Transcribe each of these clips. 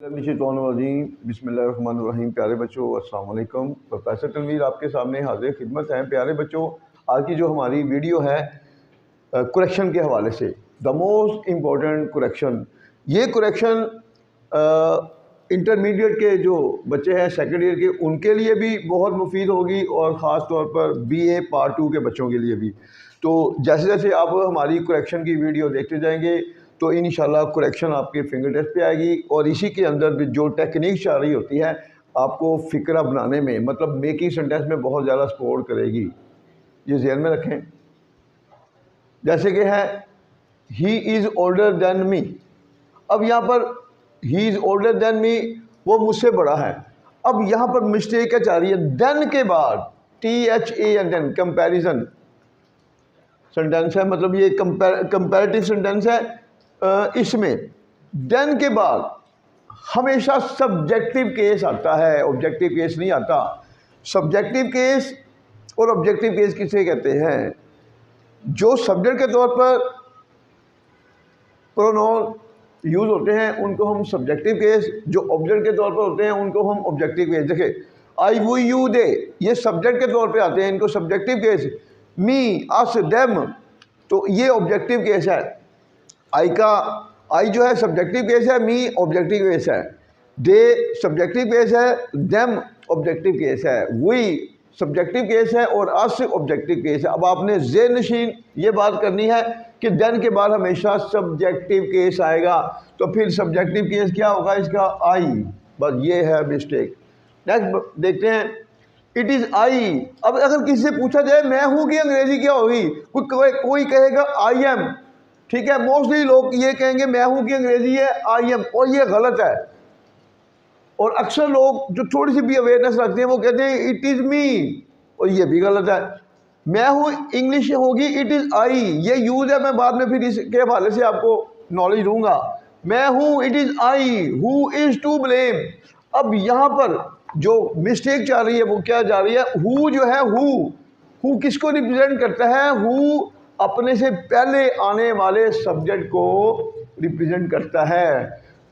बिस्मिल्लाहिर्रहमानिर्रहीम। प्यारे बच्चों अस्सलाम वालेकुम। प्रोफेसर तनवीर आपके सामने हाजिर खिदमत हैं। प्यारे बच्चों, आज की जो हमारी वीडियो है करेक्शन के हवाले से, द मोस्ट इम्पोर्टेंट करेक्शन। ये करेक्शन इंटरमीडिएट के जो बच्चे हैं सेकेंड ईयर के, उनके लिए भी बहुत मुफीद होगी और ख़ास तौर पर BA पार्ट 2 के बच्चों के लिए भी। तो जैसे जैसे आप हमारी करेक्शन की वीडियो देखते जाएंगे तो इंशाल्लाह करेक्शन आपके फिंगर टिप्स पे आएगी और इसी के अंदर भी जो टेक्निक चल रही होती है आपको फ़िक्रा बनाने में, मतलब मेकिंग सेंटेंस में बहुत ज़्यादा सपोर्ट करेगी। ये ज़हन में रखें। जैसे कि है he is older than me. अब यहाँ पर he is older than me, वो मुझसे बड़ा है। अब यहाँ पर मिस्टेक क्या चाह रही है, देन के बाद THAN कंपैरिजन सेंटेंस है, मतलब ये कंपैरेटिव सेंटेंस है। इसमें देन के बाद हमेशा सब्जेक्टिव केस आता है, ऑब्जेक्टिव केस नहीं आता। सब्जेक्टिव केस और ऑब्जेक्टिव केस किसे कहते हैं? जो सब्जेक्ट के तौर पर प्रोनाउन यूज़ होते हैं उनको हम सब्जेक्टिव केस, जो ऑब्जेक्ट के तौर पर होते हैं उनको हम ऑब्जेक्टिव केस। देखिए आई वो यू दे, ये सब्जेक्ट के तौर पे आते हैं, इनको सब्जेक्टिव केस। मी अस देम, तो ये ऑब्जेक्टिव केस है। आई जो है सब्जेक्टिव केस है, मी ऑब्जेक्टिव केस है, दे सब्जेक्टिव केस है, देम ऑब्जेक्टिव केस है, वी सब्जेक्टिव केस है और अस ऑब्जेक्टिव केस है। अब आपने ज़हन नशीन ये बात करनी है कि देन के बाद हमेशा सब्जेक्टिव केस आएगा, तो फिर सब्जेक्टिव केस क्या होगा इसका? आई। बस ये है मिस्टेक। नेक्स्ट देखते हैं, इट इज़ आई। अब अगर किसी से पूछा जाए मैं हूँ की अंग्रेजी क्या होगी? कोई कहेगा आई एम, ठीक है। मोस्टली लोग ये कहेंगे मैं हूँ की अंग्रेजी है आई एम, और ये गलत है। और अक्सर लोग जो थोड़ी सी भी अवेयरनेस रखते हैं वो कहते हैं इट इज़ मी, और ये भी गलत है। मैं हूँ इंग्लिश होगी इट इज़ आई, ये यूज़ है। मैं बाद में फिर इसके हवाले से आपको नॉलेज दूंगा। मैं हूँ it is I, who is to blame. अब यहाँ पर जो मिस्टेक जा रही है वो क्या जा रही है? हु जो है, हु किसको रिप्रेजेंट करता है? हु अपने से पहले आने वाले सब्जेक्ट को रिप्रेजेंट करता है।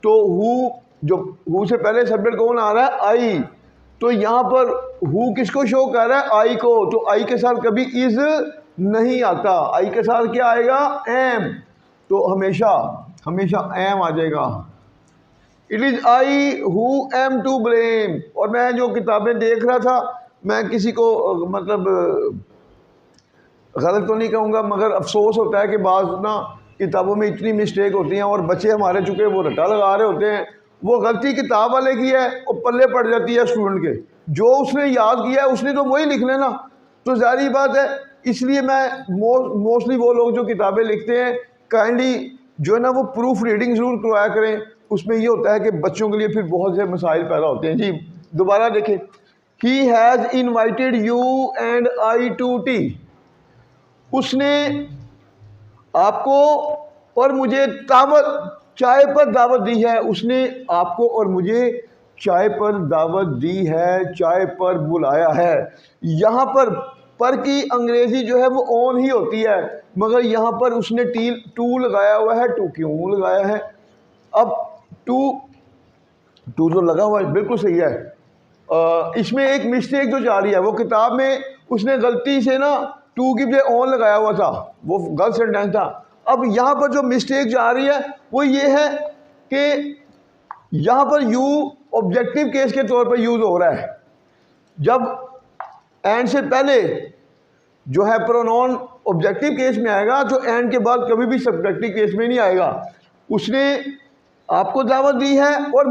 तो हु से पहले सब्जेक्ट कौन आ रहा है? आई। तो यहाँ पर हु किसको शो कर रहा है? आई को। तो आई के साथ कभी इज नहीं आता, आई के साथ क्या आएगा? एम। तो हमेशा एम आ जाएगा। It is I who am to blame. और मैं जो किताबें देख रहा था, मैं किसी को मतलब गलत तो नहीं कहूँगा, मगर अफसोस होता है कि बाज़ ना किताबों में इतनी मिस्टेक होती हैं और बच्चे हमारे चुके वो रटा लगा रहे होते हैं। वो गलती किताब वाले की है और पल्ले पड़ जाती है स्टूडेंट के। जो उसने याद किया है उसने तो वही लिख लेना, तो ज़ाहिर बात है। इसलिए मैं मोस्टली वो लोग जो किताबें लिखते हैं काइंडली जो है ना वो प्रूफ रीडिंग ज़रूर करवाया करें। उसमें ये होता है कि बच्चों के लिए फिर बहुत से मसाइल पैदा होते हैं। जी दोबारा देखें, he has invited you and I to tea. उसने आपको और मुझे चाय पर दावत दी है। उसने आपको और मुझे चाय पर दावत दी है, चाय पर बुलाया है। यहाँ पर की अंग्रेजी जो है वो ऑन ही होती है, मगर यहाँ पर उसने टू लगाया हुआ है। टू क्यों लगाया है? अब टू जो लगा हुआ है बिल्कुल सही है। इसमें एक मिस्टेक जो जा रही है, वो किताब में उसने गलती से ना टू की बजाय ऑन लगाया हुआ था, वो गलत सेंटेंस था। अब यहाँ पर जो मिस्टेक जा रही है वो ये है कि यहाँ पर यू ऑब्जेक्टिव केस के तौर पर यूज़ हो रहा है। जब एंड से पहले जो है प्रोनाउन ऑब्जेक्टिव केस में आएगा, तो एंड के बाद कभी भी सब्जेक्टिव केस में नहीं आएगा। उसने आपको दावत दी है और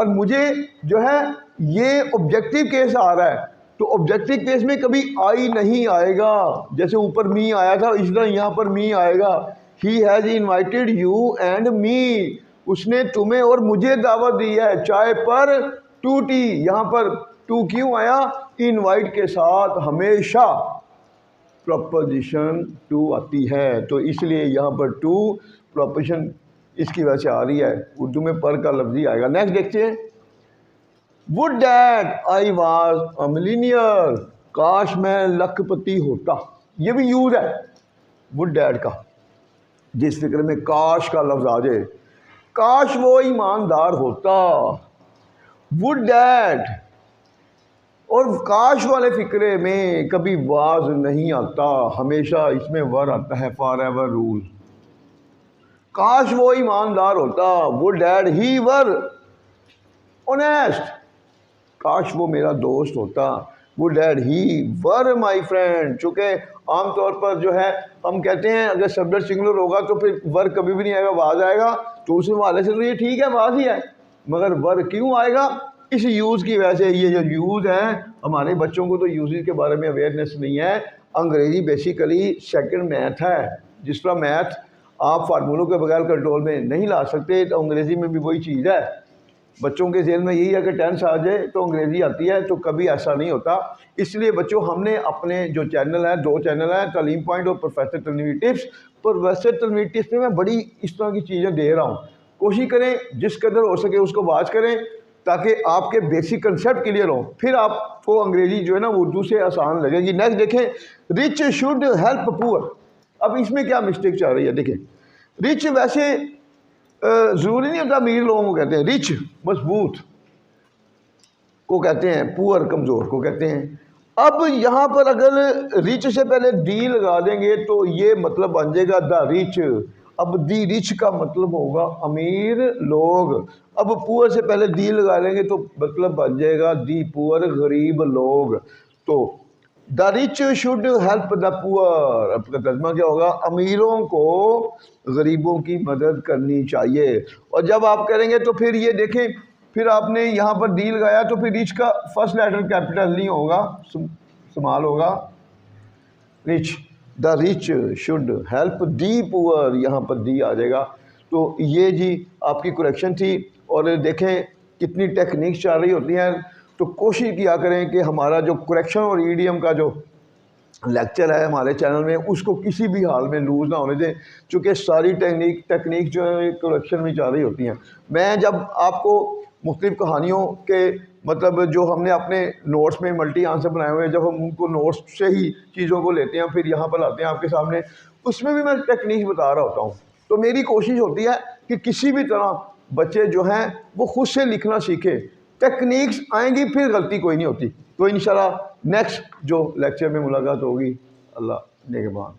मुझे जो है ये ऑब्जेक्टिव केस आ रहा है, तो ऑब्जेक्टिव केस में कभी आई नहीं आएगा। जैसे ऊपर मी आया था इस तरह यहाँ पर मी आएगा। ही has invited you and me, उसने तुम्हें और मुझे दावत दी है चाय पर टू टी। यहाँ पर टू क्यों आया? इनवाइट के साथ हमेशा प्रपोजिशन टू आती है, तो इसलिए यहाँ पर टू प्रपोजिशन इसकी वजह से आ रही है। उर्दू में पर का लफ्ज़ ही आएगा। नेक्स्ट देखते हैं, would that I was a millionaire. काश मैं लखपति होता। ये भी यूज़ है वुड डैट का, जिस फिक्र में काश का लफ्ज़ आ जाए। काश वो ईमानदार होता, वुड डैट, और काश वाले फिक्रे में कभी वाज नहीं आता, हमेशा इसमें वर आता है, फॉर एवर रूल। काश वो ईमानदार होता, would that he were honest, काश वो मेरा दोस्त होता, would that he were my friend. चूँकि आमतौर पर जो है हम कहते हैं अगर सब्जेक्ट सिंगुलर होगा तो फिर वर कभी भी नहीं आएगा, वाज आएगा, तो उस हवाले से तो ये ठीक है, वाज ही है, मगर वर क्यों आएगा? इस यूज़ की वजह से। ये जो यूज़ है, हमारे बच्चों को तो यूज़ के बारे में अवेयरनेस नहीं है। अंग्रेज़ी बेसिकली सेकंड मैथ है। जिस तरह मैथ आप फार्मूलों के बगैर कंट्रोल में नहीं ला सकते, तो अंग्रेज़ी में भी वही चीज़ है। बच्चों के जेल में यही है कि टेंस आ जाए तो अंग्रेज़ी आती है, तो कभी ऐसा नहीं होता। इसलिए बच्चों हमने अपने जो चैनल है, 2 चैनल हैं, तालीम पॉइंट और professor Tanveer tips. Professor Tanveer tips में मैं बड़ी इस तरह की चीज़ें दे रहा हूँ। कोशिश करें जिस कदर हो सके उसको वाच करें, ताकि आपके बेसिक कंसेप्ट क्लियर हो, फिर आपको अंग्रेज़ी जो है ना उर्दू से आसान लगेगी। नेक्स्ट देखें, रिच शुड हेल्प पुअर। अब इसमें क्या मिस्टेक चल रही है? देखें, रिच वैसे ज़रूरी नहीं होता अमीर लोगों को कहते हैं, रिच मजबूत को कहते हैं, पुअर कमज़ोर को कहते हैं। अब यहाँ पर अगर रिच से पहले डी लगा देंगे तो ये मतलब बन जाएगा द रिच। अब दी रिच का मतलब होगा अमीर लोग। अब पुअर से पहले दी लगा लेंगे तो मतलब बन जाएगा दी पुअर, गरीब लोग। तो the rich should help the poor, अब का तर्जमा क्या होगा? अमीरों को गरीबों की मदद करनी चाहिए। और जब आप करेंगे तो फिर ये देखें, फिर आपने यहाँ पर डी लगाया तो फिर रिच का फर्स्ट लेटर कैपिटल नहीं होगा, स्मॉल होगा, rich. The rich should help the poor, यहाँ पर दी आ जाएगा। तो ये जी आपकी करेक्शन थी। और देखें कितनी टेक्निक्स चल रही होती हैं, तो कोशिश किया करें कि हमारा जो करेक्शन और ईडीएम का जो लेक्चर है हमारे चैनल में, उसको किसी भी हाल में लूज़ ना होने दें, क्योंकि सारी टेक्निक जो है करेक्शन में चल रही होती हैं। मैं जब आपको मुख्तलिफ़ कहानियों के मतलब जो हमने अपने नोट्स में मल्टी आंसर बनाए हुए हैं, जब हम उनको नोट्स से ही चीज़ों को लेते हैं फिर यहाँ पर लाते हैं आपके सामने, उसमें भी मैं टेक्निक बता रहा होता हूँ। तो मेरी कोशिश होती है कि किसी भी तरह बच्चे जो हैं वो खुद से लिखना सीखें। टेक्निक्स आएंगी फिर गलती कोई नहीं होती। तो इंशाल्लाह नेक्स्ट जो लेक्चर में मुलाकात होगी। अल्लाह नेगहबान।